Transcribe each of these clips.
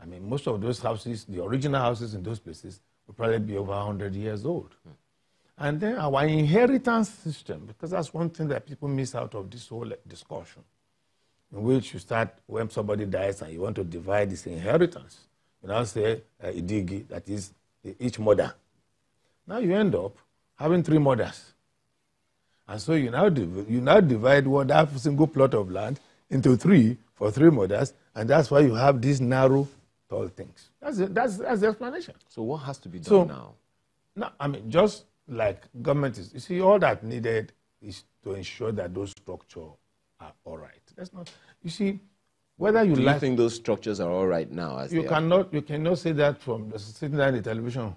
I mean, most of those houses, the original houses in those places, will probably be over 100 years old. And then our inheritance system, because that's one thing that people miss out of this whole discussion, in which you start when somebody dies and you want to divide this inheritance. You now say idigi, that is each mother. Now you end up having 3 mothers. And so you now divide that single plot of land into 3 for 3 mothers, and that's why you have these narrow, tall things. That's the explanation. So what has to be done now? No, I mean, just like government is, you see, all that needed is to ensure that those structures are all right. That's not, you see, whether you Do like... you think those structures are all right now? As you cannot say that from sitting there on the television.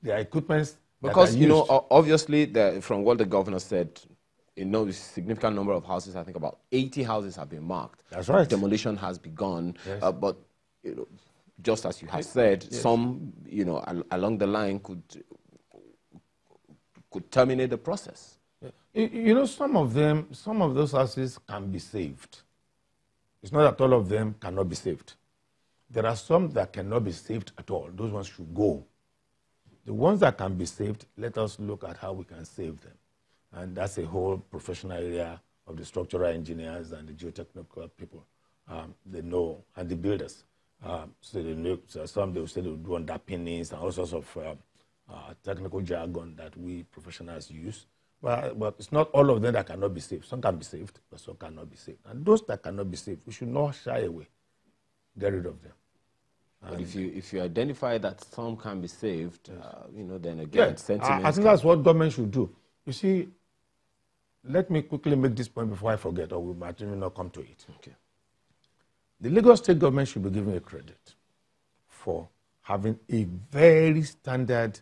The equipment... Because, you know, obviously, from what the governor said, you know, a significant number of houses, I think about 80 houses have been marked. That's right. Demolition has begun. Yes. But, you know, just as you have said, yes. some, you know, along the line could terminate the process. You know, some of those houses can be saved. It's not that all of them cannot be saved. There are some that cannot be saved at all. Those ones should go. The ones that can be saved, let us look at how we can save them. And that's a whole professional area of the structural engineers and the geotechnical people. They know, and the builders. So they know, so some they will say they will do underpinnings and all sorts of technical jargon that we professionals use. But it's not all of them that cannot be saved. Some can be saved, but some cannot be saved. And those that cannot be saved, we should not shy away. Get rid of them. But if you identify that some can be saved, you know, then again, sentiment. I think that's what government should do. You see, let me quickly make this point before I forget, or we might even not come to it. Okay. The Lagos State government should be given a credit for having a very standard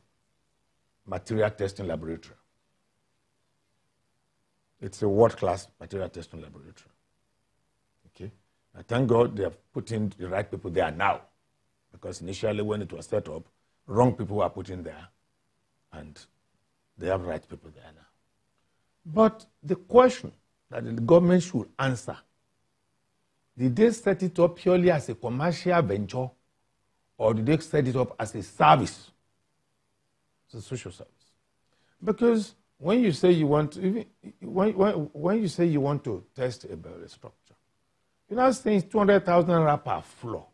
material testing laboratory. It's a world-class material testing laboratory. Okay? I thank God they have put in the right people there now. Because initially when it was set up, wrong people were put in there. And they have right people there now. But the question that the government should answer, did they set it up purely as a commercial venture, or did they set it up as a service? It's a social service. Because when you say you want to, when you say you want to test a building structure, you're not saying 200,000 naira per floor.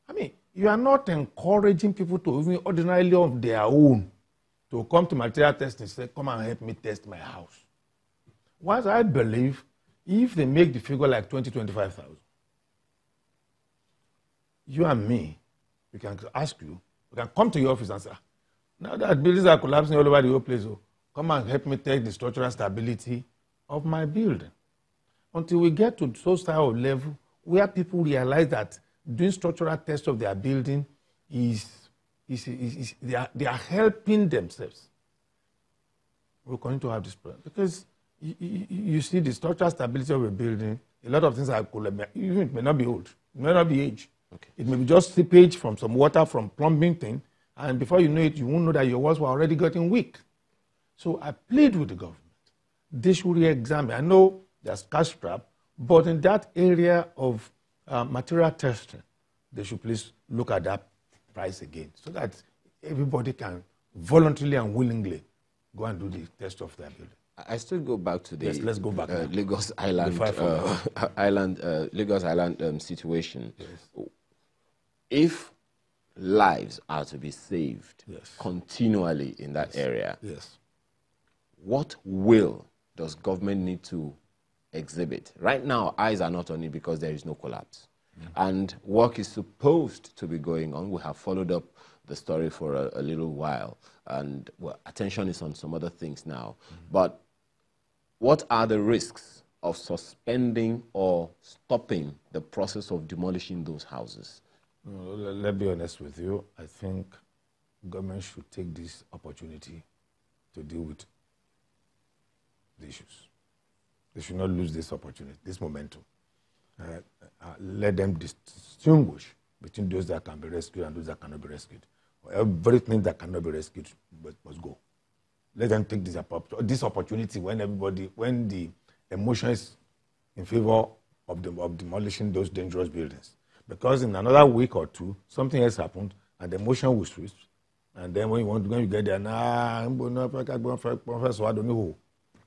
I mean, you are not encouraging people to even ordinarily of their own to come to material testing and say, come and help me test my house. What I believe, if they make the figure like 25,000, you and me, we can ask you, we can come to your office and say, now that buildings are collapsing all over the whole place, so come and help me test the structural stability of my building. Until we get to those type of level where people realize that doing structural tests of their building they are helping themselves. We're going to have this problem because you see the structural stability of a building. A lot of things are even it may not be old, it may not be age. Okay. It may be just seepage from some water from plumbing thing, and before you know it, you won't know that your walls were already getting weak. So I plead with the government. They should re-examine. I know there's cash trap, but in that area of material testing, they should please look at that price again so that everybody can voluntarily and willingly go and do the test of their building. I still go back to the let's go back Lagos Island, Lagos Island situation. Yes. If lives are to be saved continually in that area, what will does government need to exhibit? Right now, eyes are not on it because there is no collapse. And work is supposed to be going on. We have followed up the story for a little while, and well, attention is on some other things now. But what are the risks of suspending or stopping the process of demolishing those houses? Let's be honest with you. I think government should take this opportunity to deal with the issues. They should not lose this opportunity, this momentum. Let them distinguish between those that can be rescued and those that cannot be rescued. Everything that cannot be rescued must go. Let them take this opportunity when the emotion is in favor of demolishing those dangerous buildings. Because in another week or two, something else happened, and the motion will switch. And then when you get there,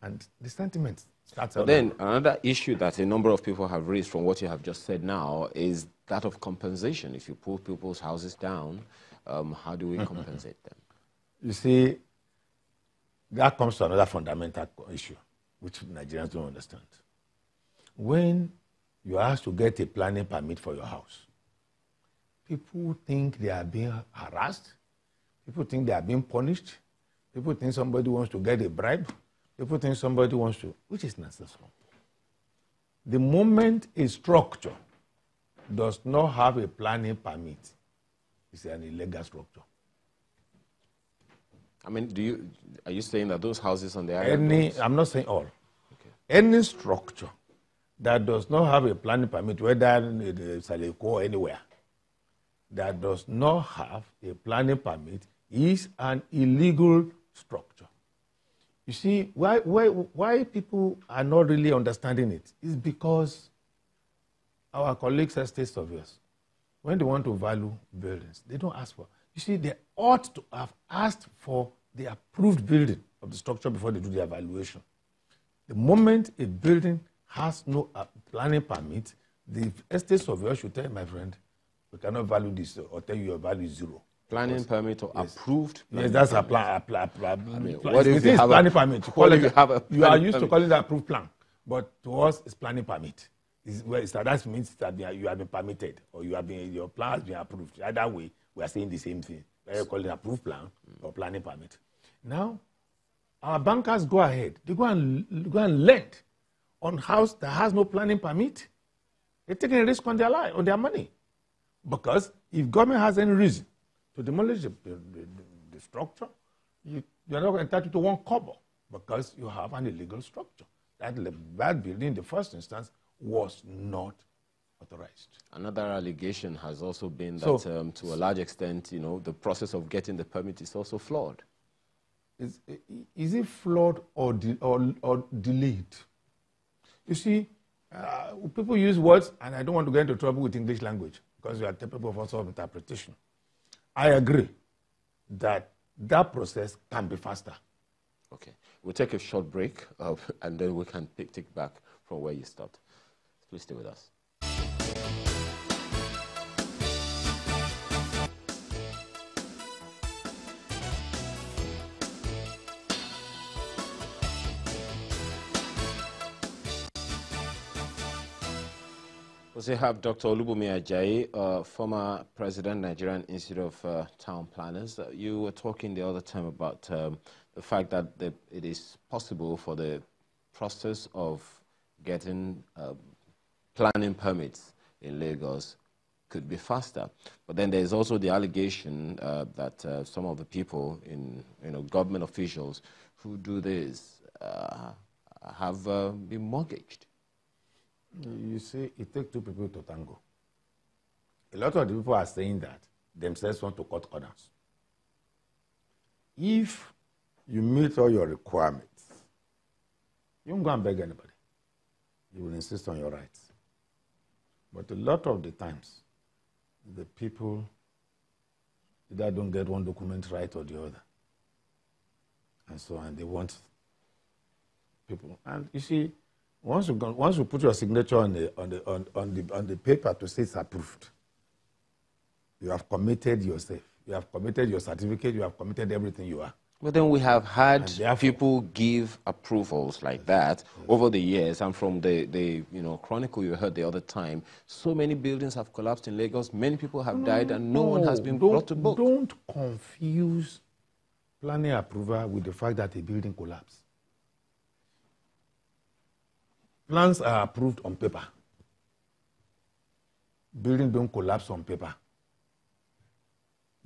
and the sentiment starts. But then another issue that a number of people have raised from what you have just said now is that of compensation. If you pull people's houses down, how do we compensate them? You see, that comes to another fundamental issue, which Nigerians don't understand. When you are asked to get a planning permit for your house, people think they are being harassed. People think they are being punished. People think somebody wants to get a bribe. People think somebody wants to, which is nonsensical. The moment a structure does not have a planning permit, it's an illegal structure. I mean, are you saying that those houses on the island? I'm not saying all. Okay. Any structure that does not have a planning permit, whether in Saleko or anywhere, that does not have a planning permit is an illegal structure. You see, why people are not really understanding it is because our colleagues as state surveyors, when they want to value buildings, they don't ask for. You see, they ought to have asked for the approved building of the structure before they do the evaluation. The moment a building has no planning permit, the estate surveyor should tell my friend, we cannot value this or tell you your value is zero. Planning permit or approved? Yes, that's a plan. What if you have planning permit? You are used to calling it approved plan, but to us, it's planning permit. That means that you have been permitted or your plan has been approved. Either way, we are saying the same thing. Whether you call it approved plan or planning permit. Now, our bankers go ahead. They go and lend on house that has no planning permit. They're taking a risk on their money. Because if government has any reason to demolish the structure, you're not entitled to one kobo because you have an illegal structure. That building in the first instance was not authorized. Another allegation has also been that to a large extent, the process of getting the permit is also flawed. Is it flawed or delayed? You see, people use words, and I don't want to get into trouble with English language because we are capable of also interpretation. I agree that process can be faster. Okay. We'll take a short break, and then we can take back from where you stopped. Please stay with us. We have Dr. Olubunmi Ajayi, former president, Nigerian Institute of Town Planners. You were talking the other time about the fact that it is possible for the process of getting planning permits in Lagos could be faster. But then there's also the allegation that some of the people in government officials who do this have been mortgaged. You see, it takes two people to tango. A lot of the people are saying that themselves want to cut corners. If you meet all your requirements, you won't go and beg anybody. You will insist on your rights. But a lot of the times, the people either don't get one document right or the other. And so on, they want people. And you see, once you put your signature on the paper to say it's approved, you have committed yourself. You have committed your certificate. You have committed everything you are. But then we have had people give approvals like that over the years, and from the chronicle you heard the other time, so many buildings have collapsed in Lagos. Many people have died, and no one has been brought to book. Don't confuse planning approval with the fact that a building collapsed. Plans are approved on paper. Buildings don't collapse on paper.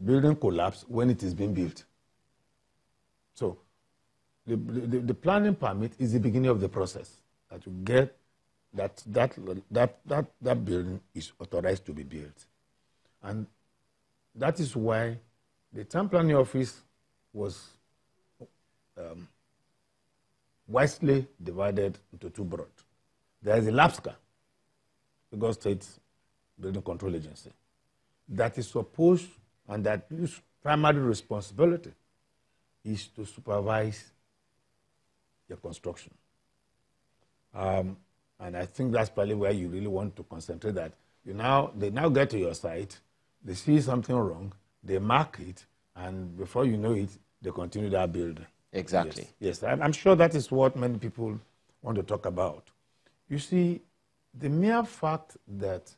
Building collapse when it is being built. So the planning permit is the beginning of the process that you get that building is authorized to be built. And that is why the town planning office was wisely divided into two broad. There is the LAPSCA, Lagos State building control agency, that is supposed, and that whose primary responsibility is to supervise your construction. And I think that's probably where you really want to concentrate, that they now get to your site, they see something wrong, they mark it, and before you know it, they continue that building. Exactly. Yes, I'm sure that is what many people want to talk about. You see, the mere fact that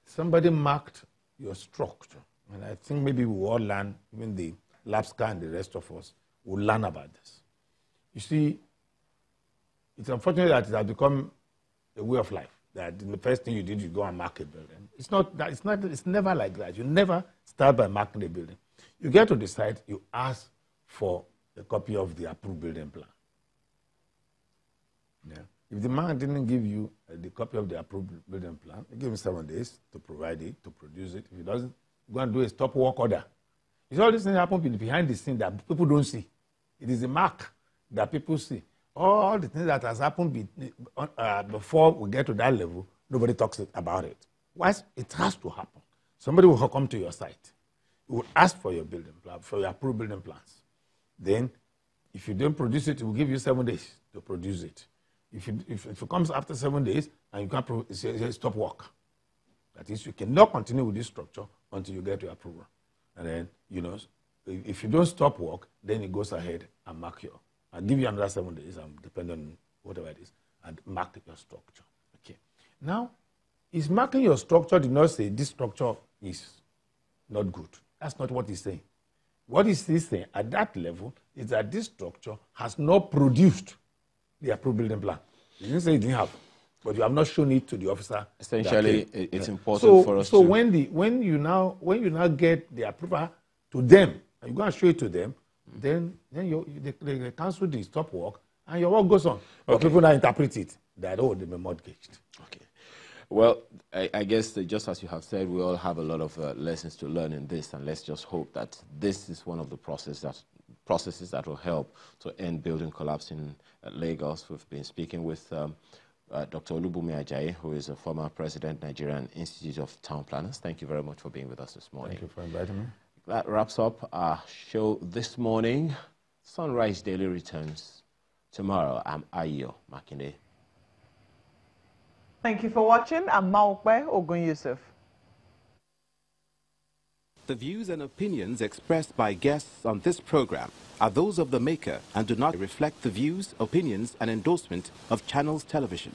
somebody marked your structure, and I think maybe we all learn, even the LAPSCA and the rest of us will learn about this. You see, it's unfortunate that it has become a way of life, that the first thing you did, you go and mark a building. It's never like that. You never start by marking a building. You get to the site, you ask for a copy of the approved building plan. Yeah. If the man didn't give you the copy of the approved building plan, give him 7 days to provide it, to produce it. If he doesn't, go and do a stop work order. You see, all these things happen behind the scene that people don't see. It is a mark that people see. All the things that has happened before we get to that level, nobody talks about it. Why? It has to happen. Somebody will come to your site. You will ask for your building plan, for your approved building plans. Then, if you don't produce it, it will give you 7 days to produce it. If it comes after 7 days and you can't stop work. That is, you cannot continue with this structure until you get your approval. And then, if you don't stop work, then it goes ahead and mark your, I'll give you another 7 days, depending on whatever it is, and mark your structure. Okay. Now, is marking your structure did not say this structure is not good. That's not what he's saying. What he's saying at that level is that this structure has not produced the approved building plan. He didn't say it didn't have, but you have not shown it to the officer. Essentially, it's important for us to... So when you now get the approval to them, and you go and show it to them, then they cancel the stop work, and your work goes on. But people now interpret it that, oh, they've been mortgaged. Okay. Well, I guess just as you have said, we all have a lot of lessons to learn in this, and let's just hope that this is one of the processes that will help to end building collapse in Lagos. We've been speaking with Dr. Olubunmi Ajayi, who is a former president, Nigerian Institute of Town Planners. Thank you very much for being with us this morning. Thank you for inviting me. That wraps up our show this morning. Sunrise Daily returns tomorrow. I'm Ayo Makinde. Thank you for watching. I'm Maokwe Ogun Yusuf. The views and opinions expressed by guests on this program are those of the maker and do not reflect the views, opinions, and endorsement of Channels Television.